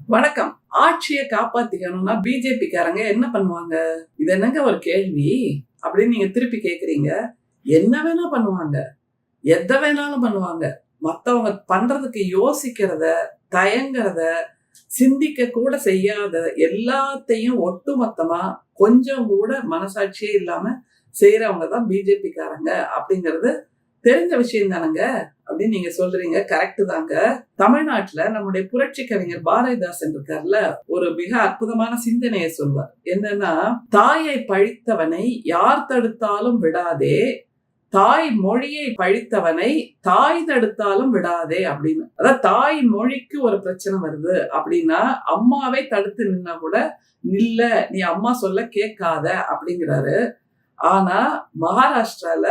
வணக்கம். ஆட்சியை காப்பாத்திக்கணும்னா பிஜேபிக்காரங்க என்ன பண்ணுவாங்க? இது என்னங்க ஒரு கேள்வி அப்படின்னு நீங்க திருப்பி கேக்குறீங்க. என்ன வேணா பண்ணுவாங்க, எதை வேணாலும் பண்ணுவாங்க. மத்தவங்க பண்றதுக்கு யோசிக்கிறத, தயங்குறத, சிந்திக்க கூட செய்யாத எல்லாத்தையும் ஒட்டுமொத்தமா கொஞ்சம் கூட மனசாட்சியே இல்லாம செய்யறவங்க தான் பிஜேபிக்காரங்க அப்படிங்கிறது தெரிஞ்ச விஷயம் தானங்க அப்படின்னு நீங்க சொல்றீங்க. கரெக்ட் தாங்க. தமிழ்நாட்டுல நம்முடைய புரட்சி கவிஞர் பாரதிதாசன் இருக்கார்ல, ஒரு மிக அற்புதமான சிந்தனையை சொல்வார். என்னன்னா, தாயை பழித்தவனை யார் தடுத்தாலும் விடாதே, தாய் மொழியை பழித்தவனை தாய் தடுத்தாலும் விடாதே அப்படின்னு. அதாவது தாய் மொழிக்கு ஒரு பிரச்சனை வருது அப்படின்னா அம்மாவை தடுத்து நின்னா கூட இல்ல, நீ அம்மா சொல்ல கேட்காத அப்படிங்கிறாரு. ஆனா மகாராஷ்டிரால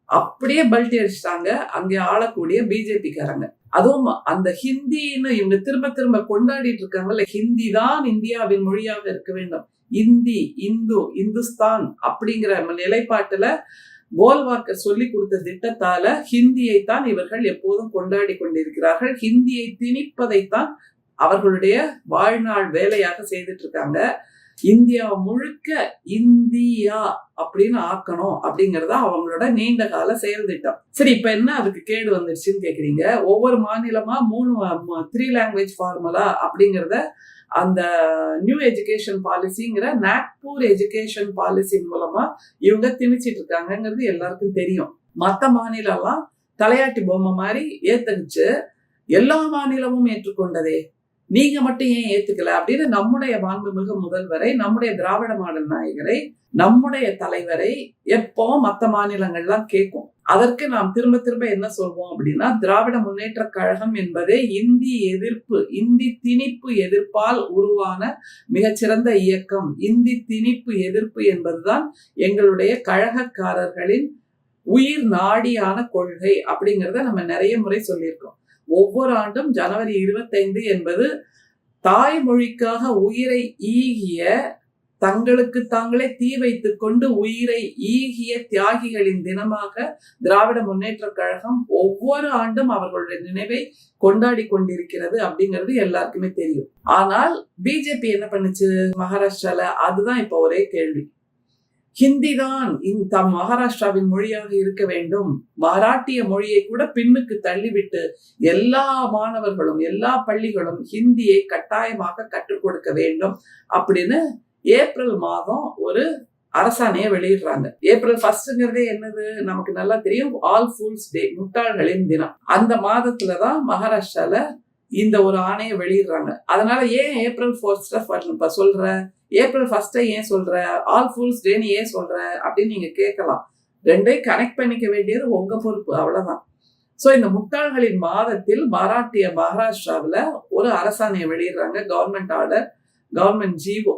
அப்படியே பல்ட்டி அடிச்சிட்டாங்க அங்கே ஆளக்கூடிய பிஜேபிக்காரங்க. அதுவும் அந்த ஹிந்தின்னு இவங்க திரும்ப திரும்ப கொண்டாடிட்டு இருக்காங்கல்ல, ஹிந்தி தான் இந்தியாவின் மொழியாக இருக்க வேண்டும், இந்தி, இந்து, இந்துஸ்தான் அப்படிங்கிற நிலைப்பாட்டுல கோல்வாக்கர் சொல்லி கொடுத்த திட்டத்தால ஹிந்தியை தான் இவர்கள் எப்போதும் கொண்டாடி கொண்டிருக்கிறார்கள். ஹிந்தியை திணிப்பதைத்தான் அவர்களுடைய வாழ்நாள் வேலையாக செய்துட்டு இருக்காங்க. இந்தியா முழுக்க இந்தியா அப்படின்னு ஆக்கணும் அப்படிங்கறத அவங்களோட நீண்ட கால செயல் திட்டம். சரி, இப்ப என்ன அதுக்கு கேடு வந்துருச்சுன்னு கேக்குறீங்க. ஒவ்வொரு மாநிலமா 3 லாங்குவேஜ் ஃபார்முலா அப்படிங்கறத அந்த நியூ எஜுகேஷன் பாலிசிங்கிற நாக்பூர் எஜுகேஷன் பாலிசி மூலமா இவங்க திணிச்சிட்டு இருக்காங்கிறது எல்லாருக்கும் தெரியும். மத்த மாநிலம் தலையாட்டி பொம்மை மாதிரி ஏத்துக்குச்சு. எல்லா மாநிலமும் ஏற்றுக்கொண்டதே, நீங்க மட்டும் ஏன் ஏத்துக்கல அப்படின்னு நம்முடைய மாண்புமிகு முதல்வரை, நம்முடைய திராவிட மாடல் நாயகரை, நம்முடைய தலைவரை எப்போ மத்த மாநிலங்கள்லாம் கேட்கும். அதற்கு நாம் திரும்ப திரும்ப என்ன சொல்வோம் அப்படின்னா, திராவிட முன்னேற்ற கழகம் என்பதே இந்தி எதிர்ப்பு, இந்தி திணிப்பு எதிர்ப்பால் உருவான மிகச்சிறந்த இயக்கம். இந்தி திணிப்பு எதிர்ப்பு என்பதுதான் எங்களுடைய கழகக்காரர்களின் உயிர் நாடியான கொள்கை அப்படிங்கிறத நம்ம நிறைய முறை சொல்லியிருக்கோம். ஒவ்வொரு ஆண்டும் ஜனவரி 25 என்பது தாய்மொழிக்காக உயிரை ஈகிய, தங்களுக்கு தாங்களே தீ வைத்துக் கொண்டு உயிரை ஈகிய தியாகிகளின் தினமாக திராவிட முன்னேற்ற கழகம் ஒவ்வொரு ஆண்டும் அவர்களுடைய நினைவை கொண்டாடி கொண்டிருக்கிறது அப்படிங்கிறது எல்லாருக்குமே தெரியும். ஆனால் பிஜேபி என்ன பண்ணுச்சு மகாராஷ்டிரால? அதுதான் இப்ப ஒரே கேள்வி. ஹிந்தி தான் மகாராஷ்டிராவின் மொழியாக இருக்க வேண்டும், மராட்டிய மொழியை கூட பின்னுக்கு தள்ளிவிட்டு எல்லா மாணவர்களும் எல்லா பள்ளிகளும் ஹிந்தியை கட்டாயமாக கற்றுக் கொடுக்க வேண்டும் அப்படின்னு ஏப்ரல் மாதம் ஒரு அரசாணையை வெளியிடுறாங்க. ஏப்ரல் 1 என்னது நமக்கு நல்லா தெரியும், ஆல் ஃபூல்ஸ் டே, முட்டாள்களின் தினம். அந்த மாதத்துலதான் மகாராஷ்டிரால இந்த ஒரு ஆணையை வெளியிடுறாங்க. அதனால ஏன் ஏப்ரல் 1 சொல்ற, ஏப்ரல் 1 ஏன் சொல்ற, ஆல் ஃபூல்ஸ் டேன்னு ஏன் சொல்ற அப்படின்னு நீங்க கேட்கலாம். ரெண்டையும் கனெக்ட் பண்ணிக்க வேண்டியது உங்க பொறுப்பு, அவ்வளவுதான். சோ இந்த முட்டாள்களின் மாதத்தில் மகாராஷ்டிராவில் ஒரு அரசாணையை வெளியிடுறாங்க. Government order, government GO.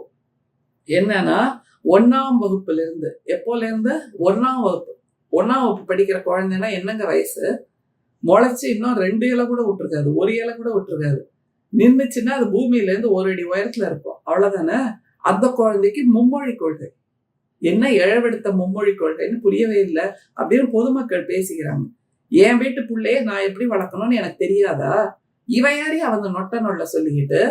என்னன்னா, 1ஆம் வகுப்புல இருந்து, எப்போல இருந்து 1ஆம் வகுப்பு படிக்கிற குழந்தைன்னா என்னங்க வயசு? முளைச்சு இன்னும் 2 இலை கூட விட்டுருக்காது, 1 இலை கூட விட்டுருக்காது. நின்றுச்சுன்னா அது பூமியில இருந்து 1 அடி உயரத்துல இருக்கும், அவ்வளவுதானே. அந்த குழந்தைக்கு மும்மொழி கொள்கை. என்ன இழவெடுத்த மும்மொழி கொள்கைன்னு புரியவே இல்லை அப்படின்னு பொதுமக்கள் பேசிக்கிறாங்க. என் வீட்டு பிள்ளைய நான் எப்படி வளர்க்கணும்னு எனக்கு தெரியாதா? இவன் யாரையும் அவங்க நொட்ட சொல்லிக்கிட்டு,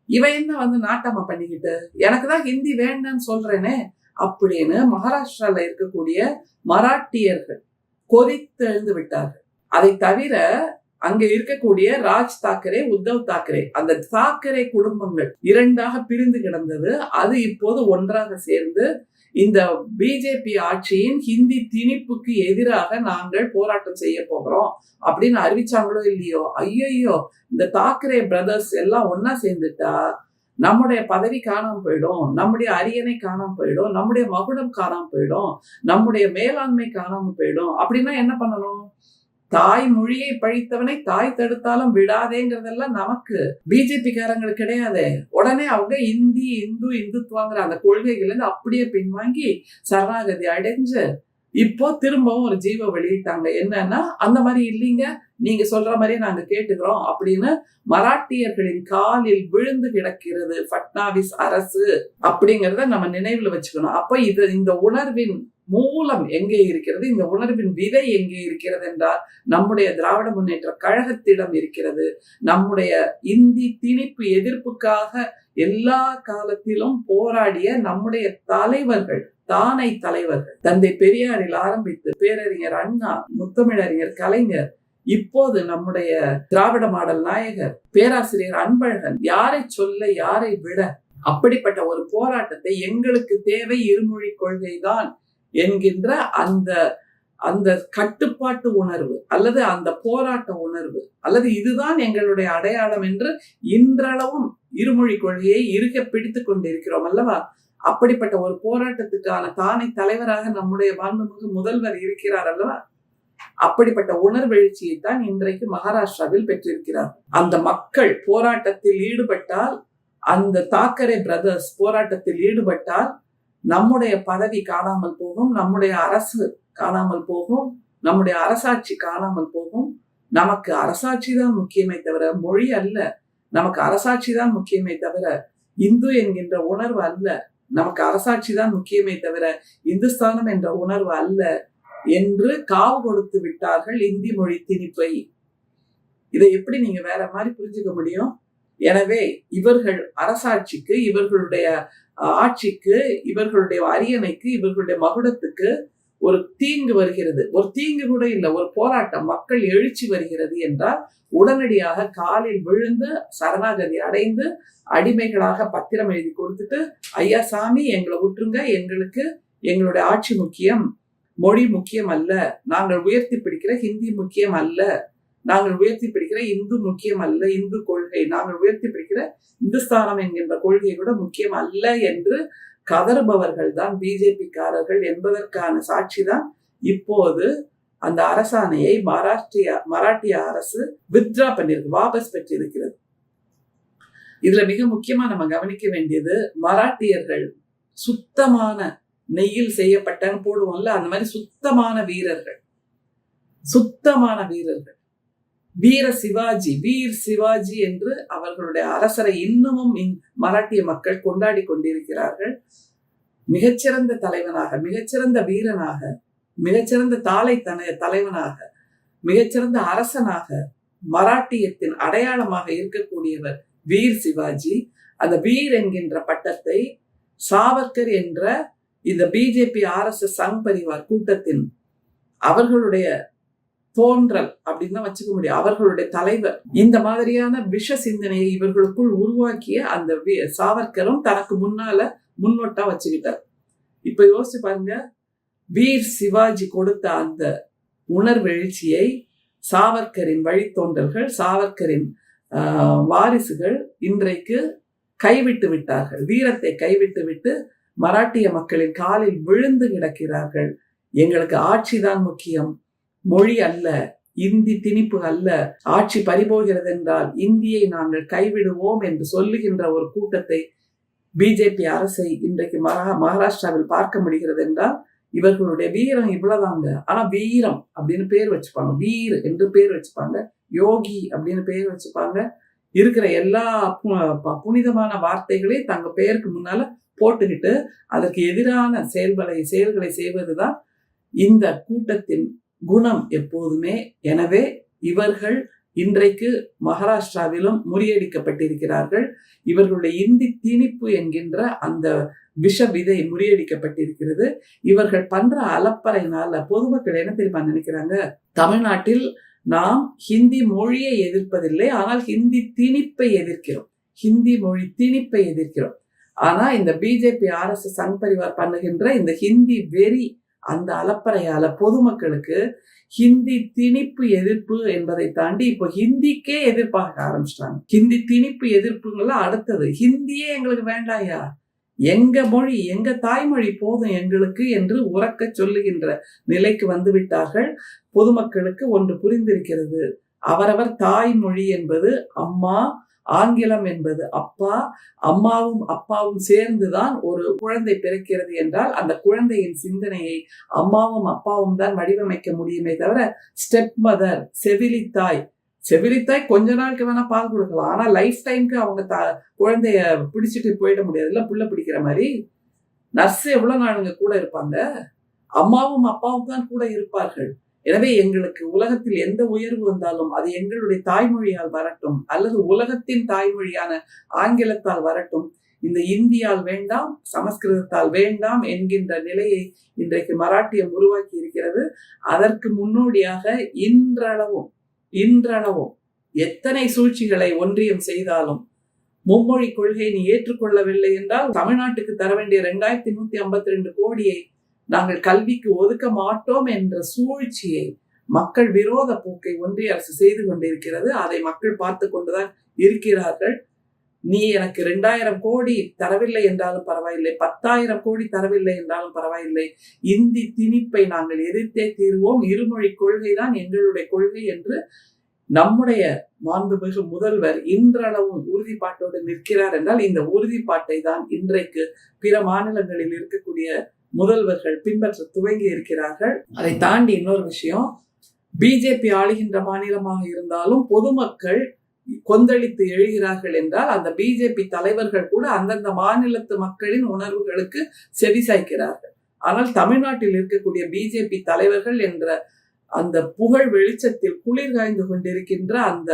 இவன் என்ன நாட்டாம பண்ணிக்கிட்டு, எனக்குதான் ஹிந்தி வேண்டான்னு சொல்றேனே அப்படின்னு மகாராஷ்டிரால இருக்கக்கூடிய மராட்டியர்கள் கொதித்தெழுந்து விட்டார்கள். அதை தவிர அங்க இருக்கக்கூடிய ராஜ் தாக்கரே, உத்தவ் தாக்கரே, அந்த தாக்கரே குடும்பங்கள் 2ஆக பிரிந்து கிடந்தது. அது இப்போது ஒன்றாக சேர்ந்து இந்த பிஜேபி ஆட்சியின் ஹிந்தி திணிப்புக்கு எதிராக நாங்கள் போராட்டம் செய்ய போகிறோம் அப்படின்னு அறிவிச்சாங்களோ இல்லையோ, ஐயோ இந்த தாக்கரே பிரதர்ஸ் எல்லாம் ஒன்னா சேர்ந்துட்டா நம்முடைய பதவி காணாம போயிடும், நம்முடைய அரியணை காணாம போயிடும், நம்முடைய மகுடம் காணாம போயிடும், நம்முடைய மேலாண்மை காணாம போயிடும். அப்படின்னா என்ன பண்ணணும்? தாய் மொழியை பழித்தவனை தாய் தடுத்தாலும் விடாதேங்கிறதெல்லாம் நமக்கு, பிஜேபி காரங்களுக்கு கிடையாது. உடனே அவங்க இந்தி, இந்துத்துவாங்கிற அந்த கொள்கைகள் இருந்து அப்படியே பின்வாங்கி சரணாகதி அடைஞ்சு இப்போ திரும்பவும் ஒரு ஜீவோ வெளியிட்டாங்க. என்னன்னா, அந்த மாதிரி இல்லைங்க, நீங்க சொல்ற மாதிரி நாங்க கேட்டுக்கிறோம் அப்படின்னு மராட்டியர்களின் காலில் விழுந்து கிடக்கிறது பட்னாவிஸ் அரசு அப்படிங்கறத நம்ம நினைவுல வச்சுக்கணும். அப்ப இந்த உணர்வின் மூலம் எங்கே இருக்கிறது, இந்த உணர்வின் விதை எங்கே இருக்கிறது என்றால் நம்முடைய திராவிட முன்னேற்ற கழகத்திடம் இருக்கிறது. நம்முடைய இந்தி திணிப்பு எதிர்ப்புக்காக எல்லா காலத்திலும் போராடிய நம்முடைய தலைவர்கள், தானை தலைவர்கள், தந்தை பெரியாரில் ஆரம்பித்து பேரறிஞர் அண்ணா, முத்தமிழறிஞர் கலைஞர், இப்போது நம்முடைய திராவிட மாடல் நாயகர் பேராசிரியர் அன்பழகன், யாரை சொல்ல யாரை விட, அப்படிப்பட்ட ஒரு போராட்டத்தை எங்களுக்கு தேவை இருமொழி கொள்கைதான் என்கின்ற அந்த அந்த கட்டுப்பாட்டு உணர்வு அல்லது அந்த போராட்ட உணர்வு அல்லது இதுதான் எங்களுடைய அடையாளம் என்று இன்றளவும் இருமொழி கொள்கையை இருக்க பிடித்துக் கொண்டிருக்கிறோம் அல்லவா? அப்படிப்பட்ட ஒரு போராட்டத்துக்கான தானை தலைவராக நம்முடைய மாண்புமிகு முதல்வர் இருக்கிறார் அல்லவா? அப்படிப்பட்ட உணர்வெழுச்சியை தான் இன்றைக்கு மகாராஷ்டிராவில் பெற்றிருக்கிறார். அந்த மக்கள் போராட்டத்தில் ஈடுபட்டால், அந்த தாக்கரே பிரதர்ஸ் போராட்டத்தில் ஈடுபட்டால் நம்முடைய பதவி காணாமல் போகும், நம்முடைய அரசு காணாமல் போகும், நம்முடைய அரசாட்சி காணாமல் போகும். நமக்கு அரசாட்சி தான் முக்கியமே தவிர மொழி அல்ல. நமக்கு அரசாட்சி தான் முக்கியமே தவிர இந்து என்கின்ற உணர்வு அல்ல. நமக்கு அரசாட்சி தான் முக்கியமே தவிர இந்துஸ்தானம் என்ற உணர்வு அல்ல என்று காவு கொடுத்து விட்டார்கள் இந்தி மொழி திணிப்பை. இதை எப்படி நீங்க வேற மாதிரி புரிஞ்சுக்க முடியும்? எனவே இவர்கள் அரசாட்சிக்கு, இவர்களுடைய ஆட்சிக்கு, இவர்களுடைய அரியணைக்கு, இவர்களுடைய மகுடத்துக்கு ஒரு தீங்கு வருகிறது, ஒரு தீங்கு கூட இல்லை, ஒரு போராட்டம், மக்கள் எழுச்சி வருகிறது என்றால் உடனடியாக காலில் விழுந்து சரணாகதி அடைந்து அடிமைகளாக பத்திரம் எழுதி கொடுத்துட்டு, ஐயா சாமி எங்களை விட்டுருங்க, எங்களுக்கு எங்களுடைய ஆட்சி முக்கியம், மொழி முக்கியம் அல்ல, நாங்கள் உயர்த்தி பிடிக்கிற ஹிந்தி முக்கியம் அல்ல, நாங்கள் உயர்த்தி பிடிக்கிற இந்து முக்கியம் அல்ல, இந்து கொள்கை, நாங்கள் உயர்த்தி பிடிக்கிற இந்துஸ்தானம் என்கின்ற கொள்கை கூட முக்கியம் அல்ல என்று கதறுபவர்கள் தான் பிஜேபிக்காரர்கள் என்பதற்கான சாட்சி தான் இப்போது அந்த அரசாணையை மராட்டிய அரசு வித்ரா பண்ணிருக்கு, வாபஸ் பெற்றிருக்கிறது. இதுல மிக முக்கியமா நம்ம கவனிக்க வேண்டியது, மராட்டியர்கள் சுத்தமான நெய்யில் செய்யப்பட்டன்னு போடுவோம்ல, அந்த மாதிரி சுத்தமான வீரர்கள், சுத்தமான வீரர்கள், வீர சிவாஜி, வீர் சிவாஜி என்று அவர்களுடைய அரசரை இன்னமும் மராட்டிய மக்கள் கொண்டாடி கொண்டிருக்கிறார்கள். மிகச்சிறந்த தலைவனாக, மிகச்சிறந்த வீரனாக, மிகச்சிறந்த தலைவனாக, மிகச்சிறந்த அரசனாக, மராட்டியத்தின் அடையாளமாக இருக்கக்கூடியவர் வீர் சிவாஜி. அந்த வீர் என்கின்ற பட்டத்தை சாவர்கர் என்ற இந்த பிஜேபி RSS சங் பரிவார் கூட்டத்தின் அவர்களுடைய தோன்றல் அப்படின்னு தான் வச்சுக்க முடியும், அவர்களுடைய தலைவர். இந்த மாதிரியான விஷ சிந்தனையை இவர்களுக்குள் உருவாக்கிய அந்த சாவர்கரும் தனக்கு முன்னால முன்னோட்டா வச்சுக்கிட்டார். இப்ப யோசிச்சு பாருங்க, வீர் சிவாஜி கொடுத்த அந்த உணர்வெழுச்சியை சாவர்கரின் வழித்தோன்றல்கள், சாவர்கரின் வாரிசுகள் இன்றைக்கு கைவிட்டு விட்டார்கள். வீரத்தை கைவிட்டு விட்டு மராட்டிய மக்களின் காலில் விழுந்து கிடக்கிறார்கள். எங்களுக்கு ஆட்சிதான் முக்கியம், மொழி அல்ல, இந்தி திணிப்பு அல்ல, ஆட்சி பறிபோகிறது என்றால் இந்தியை நாங்கள் கைவிடுவோம் என்று சொல்லுகின்ற ஒரு கூட்டத்தை பிஜேபி அரசை இன்றைக்கு மகாராஷ்டிராவில் பார்க்க முடிகிறது என்றால் இவர்களுடைய வீரம் இவ்வளவுதாங்க. ஆனா வீரம் அப்படின்னு பேர் வச்சுப்பாங்க, வீர் என்று பேர் வச்சுப்பாங்க, யோகி அப்படின்னு பேர் வச்சுப்பாங்க, இருக்கிற எல்லா புனிதமான வார்த்தைகளையும் தங்க பெயருக்கு முன்னால போட்டுக்கிட்டு அதற்கு எதிரான செயல்களை செய்வதுதான் இந்த கூட்டத்தின் குணம் எப்போதுமே. எனவே இவர்கள் இன்றைக்கு மகாராஷ்டிராவிலும் முறியடிக்கப்பட்டிருக்கிறார்கள். இவர்களுடைய இந்தி திணிப்பு என்கின்ற அந்த விஷ விதை முறியடிக்கப்பட்டிருக்கிறது. இவர்கள் பண்ற அலப்பறையினால பொதுமக்கள் என்ன தெரியுமா நினைக்கிறாங்க, தமிழ்நாட்டில் நாம் ஹிந்தி மொழியை எதிர்ப்பதில்லை, ஆனால் ஹிந்தி திணிப்பை எதிர்க்கிறோம், ஹிந்தி மொழி திணிப்பை எதிர்க்கிறோம். ஆனா இந்த பிஜேபி RSS சங் பரிவார் பண்ணுகின்ற இந்த ஹிந்தி வெறி, அந்த அலப்பறையால பொதுமக்களுக்கு ஹிந்தி திணிப்பு எதிர்ப்பு என்பதை தாண்டி இப்போ ஹிந்திக்கே எதிர்ப்பாக ஆரம்பிச்சிட்டாங்க. ஹிந்தி திணிப்பு எதிர்ப்புங்கெல்லாம் அடுத்தது, ஹிந்தியே எங்களுக்கு வேண்டாயா, எங்க மொழி, எங்க தாய்மொழி போதும் எங்களுக்கு என்று உறக்க சொல்லுகின்ற நிலைக்கு வந்து விட்டார்கள். பொதுமக்களுக்கு ஒன்று புரிந்திருக்கிறது, அவரவர் தாய்மொழி என்பது அம்மா, ஆங்கிலம் என்பது அப்பா, அம்மாவும் அப்பாவும் சேர்ந்துதான் ஒரு குழந்தை பிறக்கிறது என்றால் அந்த குழந்தையின் சிந்தனையை அம்மாவும் அப்பாவும் தான் வடிவமைக்க முடியுமே தவிர ஸ்டெப் மதர், செவிலித்தாய் கொஞ்ச நாளுக்கு வேணா பால் கொடுக்கலாம், ஆனா லைஃப் டைம்க்கு அவங்க குழந்தைய பிடிச்சிட்டு போயிட முடியாது, இல்ல புள்ள பிடிக்கிற மாதிரி. நர்ஸ் எவ்வளவு நாளுங்க கூட இருப்பாங்க, அம்மாவும் அப்பாவும் தான் கூட இருப்பார்கள். எனவே எங்களுக்கு உலகத்தில் எந்த உயர்வு வந்தாலும் அது எங்களுடைய தாய்மொழியால் வரட்டும், அல்லது உலகத்தின் தாய்மொழியான ஆங்கிலத்தால் வரட்டும். இந்த இந்தியால் வேண்டாம், சமஸ்கிருதத்தால் வேண்டாம் என்கின்ற நிலையை இன்றைக்கு மராட்டியம் உருவாக்கி இருக்கிறது. அதற்கு முன்னோடியாக இன்றளவும் எத்தனை சூழ்ச்சிகளை ஒன்றியம் செய்தாலும் மும்மொழி கொள்கையை நீ ஏற்றுக்கொள்ளவில்லை என்றால் தமிழ்நாட்டுக்கு தர வேண்டிய 2152 கோடியை நாங்கள் கல்விக்கு ஒதுக்க மாட்டோம் என்ற சூழ்ச்சியை, மக்கள் விரோத போக்கை ஒன்றிய அரசு செய்து கொண்டிருக்கிறது. அதை மக்கள் பார்த்து கொண்டுதான் இருக்கிறார்கள். நீ எனக்கு 2000 கோடி தரவில்லை என்றாலும் பரவாயில்லை, 10,000 கோடி தரவில்லை என்றாலும் பரவாயில்லை, இந்தி திணிப்பை நாங்கள் எதிர்த்தே தீர்வோம், இருமொழி கொள்கைதான் எங்களுடைய கொள்கை என்று நம்முடைய மாண்புமிகு முதல்வர் இன்றளவும் உறுதிப்பாட்டோடு நிற்கிறார் என்றால் இந்த உறுதிப்பாட்டை தான் இன்றைக்கு பிற மாநிலங்களில் இருக்கக்கூடிய முதல்வர்கள் பின்பற்ற துவங்கி இருக்கிறார்கள். அதை தாண்டி இன்னொரு விஷயம், பிஜேபி ஆளுகின்ற மாநிலமாக இருந்தாலும் பொதுமக்கள் கொந்தளித்து எழுகிறார்கள் என்றால் அந்த பிஜேபி தலைவர்கள் கூட அந்தந்த மாநிலத்து மக்களின் உணர்வுகளுக்கு செவிசாய்க்கிறார்கள். ஆனால் தமிழ்நாட்டில் இருக்கக்கூடிய பிஜேபி தலைவர்கள் என்ற அந்த புகழ் வெளிச்சத்தில் குளிர் காய்ந்து கொண்டிருக்கின்ற அந்த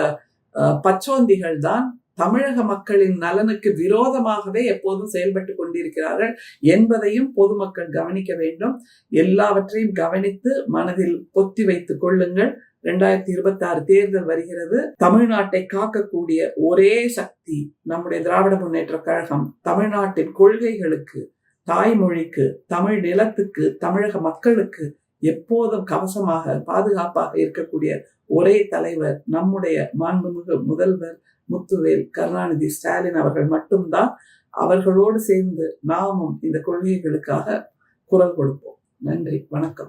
பச்சோந்திகள் தான் தமிழக மக்களின் நலனுக்கு விரோதமாகவே எப்போதும் செயல்பட்டு கொண்டிருக்கிறார்கள் என்பதையும் பொதுமக்கள் கவனிக்க வேண்டும். எல்லாவற்றையும் கவனித்து மனதில் பொத்தி வைத்துக் கொள்ளுங்கள். 2026 தேர்தல் வருகிறது. தமிழ்நாட்டை காக்கக்கூடிய ஒரே சக்தி நம்முடைய திராவிட முன்னேற்ற கழகம். தமிழ்நாட்டின் கொள்கைகளுக்கு, தாய்மொழிக்கு, தமிழ் நிலத்துக்கு, தமிழக மக்களுக்கு எப்போதும் கவசமாக பாதுகாப்பாக இருக்கக்கூடிய ஒரே தலைவர் நம்முடைய மாண்புமிகு முதல்வர் முத்துவேல் கருணாநிதி ஸ்டாலின் அவர்கள் மட்டும்தான். அவர்களோடு சேர்ந்து நாமும் இந்த கொள்கைகளுக்காக குரல் கொடுப்போம். நன்றி, வணக்கம்.